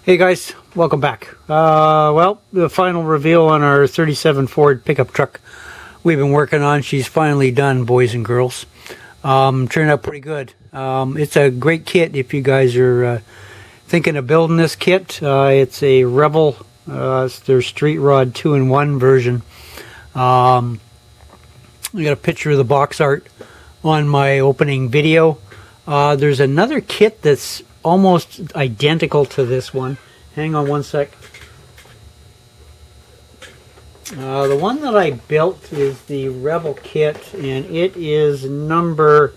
Hey guys, welcome back. Well, the final reveal on our 37 Ford pickup truck we've been working on. She's finally done, boys and girls. Turned out pretty good. It's a great kit if you guys are thinking of building this kit. It's a Rebel, it's their Street Rod 2-in-1 version. I got a picture of the box art on my opening video. There's another kit that's almost identical to this one. Hang on one sec. The one that I built is the Rebel kit, and it is number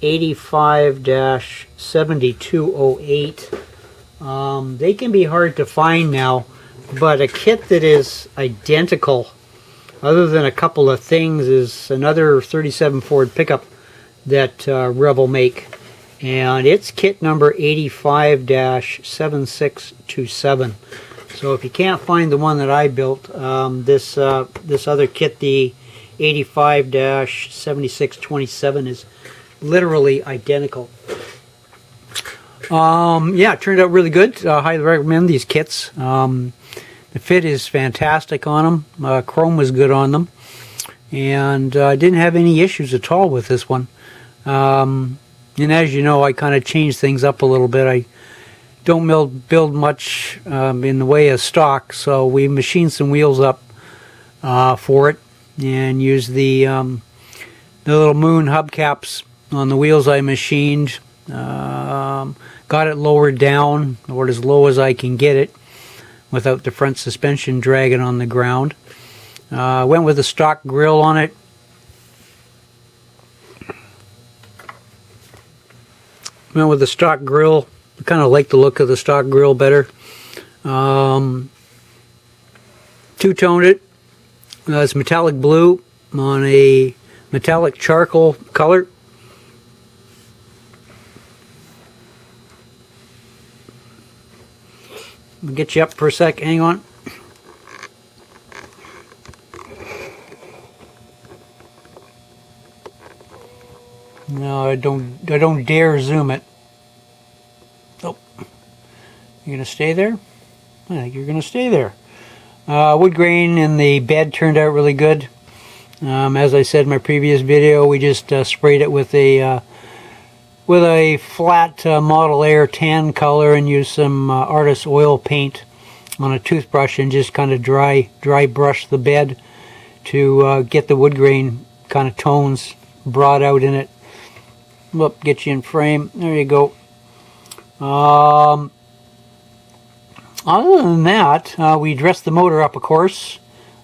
85-7208. They can be hard to find now, but a kit that is identical, other than a couple of things, is another 37 Ford pickup that Rebel make. And it's kit number 85-7627. So if you can't find the one that I built, this other kit, the 85-7627, is literally identical. Yeah, it turned out really good. Highly recommend these kits. The fit is fantastic on them. Chrome was good on them, and I didn't have any issues at all with this one. And as you know, I kind of changed things up a little bit. I don't build much in the way of stock, so we machined some wheels up for it and used the little moon hubcaps on the wheels I machined. Got it lowered down, or as low as I can get it, without the front suspension dragging on the ground. Went with a stock grill on it. Went with the stock grill. I kind of like the look of the stock grill better. Two-toned it. It's metallic blue on a metallic charcoal color. I'll get you up for a sec. Hang on. No, I don't dare zoom it. Oh, you're gonna stay there? I think you're gonna stay there. Wood grain in the bed turned out really good. As I said in my previous video, we just sprayed it with a flat Model Air tan color and used some artist oil paint on a toothbrush and just kind of dry brush the bed to get the wood grain kind of tones brought out in it. Look, get you in frame. There you go. Other than that, we dressed the motor up, of course.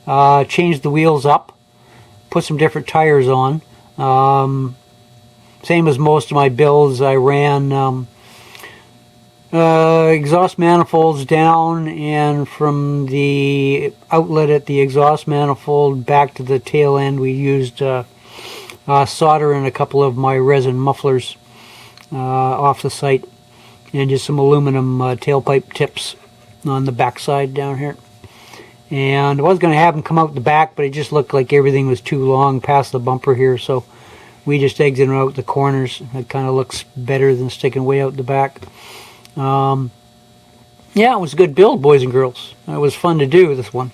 Changed the wheels up. Put some different tires on. Same as most of my builds, I ran exhaust manifolds down, and from the outlet at the exhaust manifold back to the tail end, we used solder and a couple of my resin mufflers off the site, and just some aluminum tailpipe tips on the back side down here. And I was going to have them come out the back, but it just looked like everything was too long past the bumper here, so we just exited out the corners. It kind of looks better than sticking way out the back. Yeah, it was a good build, boys and girls. It was fun to do, this one.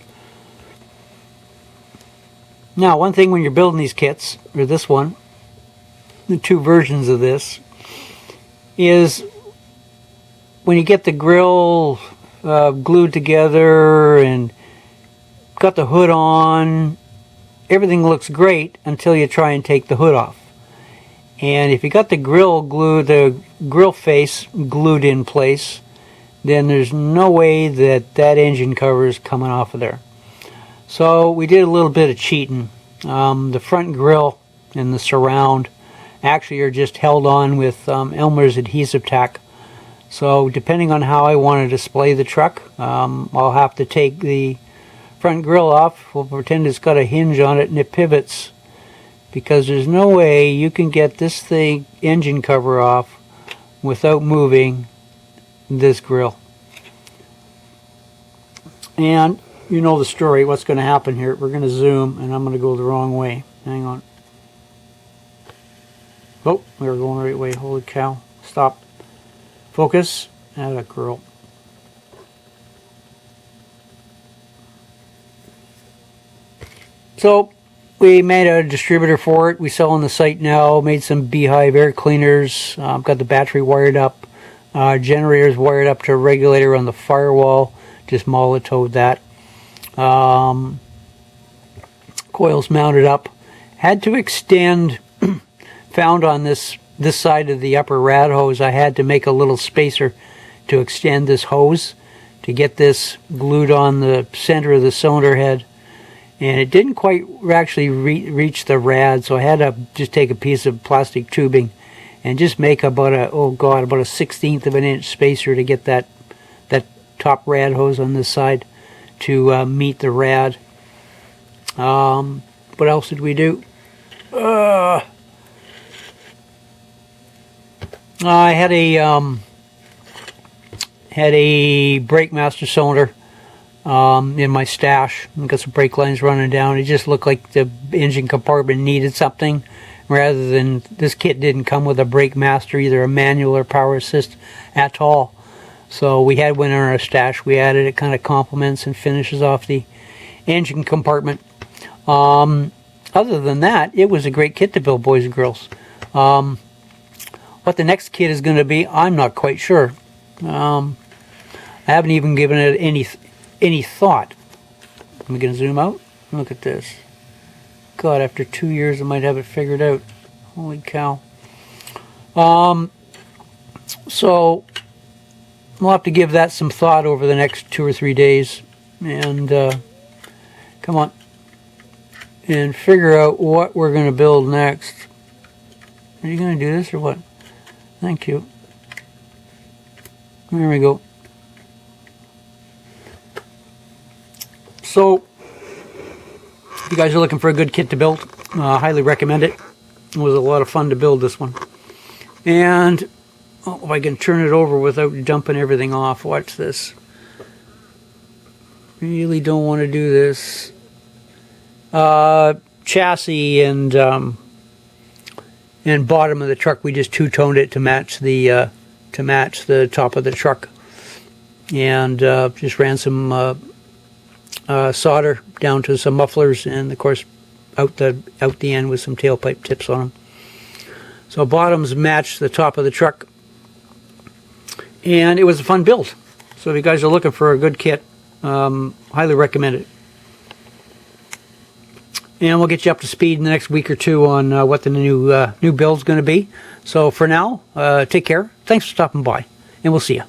Now, one thing when you're building these kits, or this one, the two versions of this, is when you get the grill glued together and got the hood on, everything looks great until you try and take the hood off. And if you got the grill face glued in place, then there's no way that engine cover is coming off of there. So we did a little bit of cheating. The front grille and the surround actually are just held on with Elmer's adhesive tack. So depending on how I want to display the truck, I'll have to take the front grille off. We'll pretend it's got a hinge on it and it pivots, because there's no way you can get this thing engine cover off without moving this grille. And you know the story, what's going to happen here. We're going to zoom, and I'm going to go the wrong way. Hang on. Oh, we were going the right way. Holy cow. Stop. Focus. Atta girl. So we made a distributor for it. We sell on the site now. Made some Beehive air cleaners. Got the battery wired up. Generators wired up to a regulator on the firewall. Just Molotov that. Coils mounted up. Had to extend. Found on this side of the upper rad hose, I had to make a little spacer to extend this hose to get this glued on the center of the cylinder head. And it didn't quite actually reach the rad, so I had to just take a piece of plastic tubing and just make about a 1/16 of an inch spacer to get that top rad hose on this side to meet the rad. What else did we do? I had a brake master cylinder in my stash. I got some brake lines running down. It just looked like the engine compartment needed something, rather than this kit didn't come with a brake master, either a manual or power assist at all. So we had one in our stash. We added it. Kind of complements and finishes off the engine compartment. Other than that, it was a great kit to build, boys and girls. What the next kit is going to be, I'm not quite sure. I haven't even given it any thought. I'm going to zoom out. Look at this. God, after 2 years, I might have it figured out. Holy cow. So we'll have to give that some thought over the next 2 or 3 days, and come on, and figure out what we're going to build next. Are you going to do this or what? Thank you. There we go. So, if you guys are looking for a good kit to build, highly recommend it. It was a lot of fun to build this one. And if I can turn it over without dumping everything off, watch this. Really don't want to do this. Chassis and bottom of the truck, we just two-toned it to match the top of the truck, and just ran some solder down to some mufflers, and of course out the end with some tailpipe tips on them. So bottoms matched the top of the truck, and it was a fun build. So if you guys are looking for a good kit, highly recommend it. And we'll get you up to speed in the next week or two on what the new build's going to be. So for now, take care. Thanks for stopping by, and we'll see you.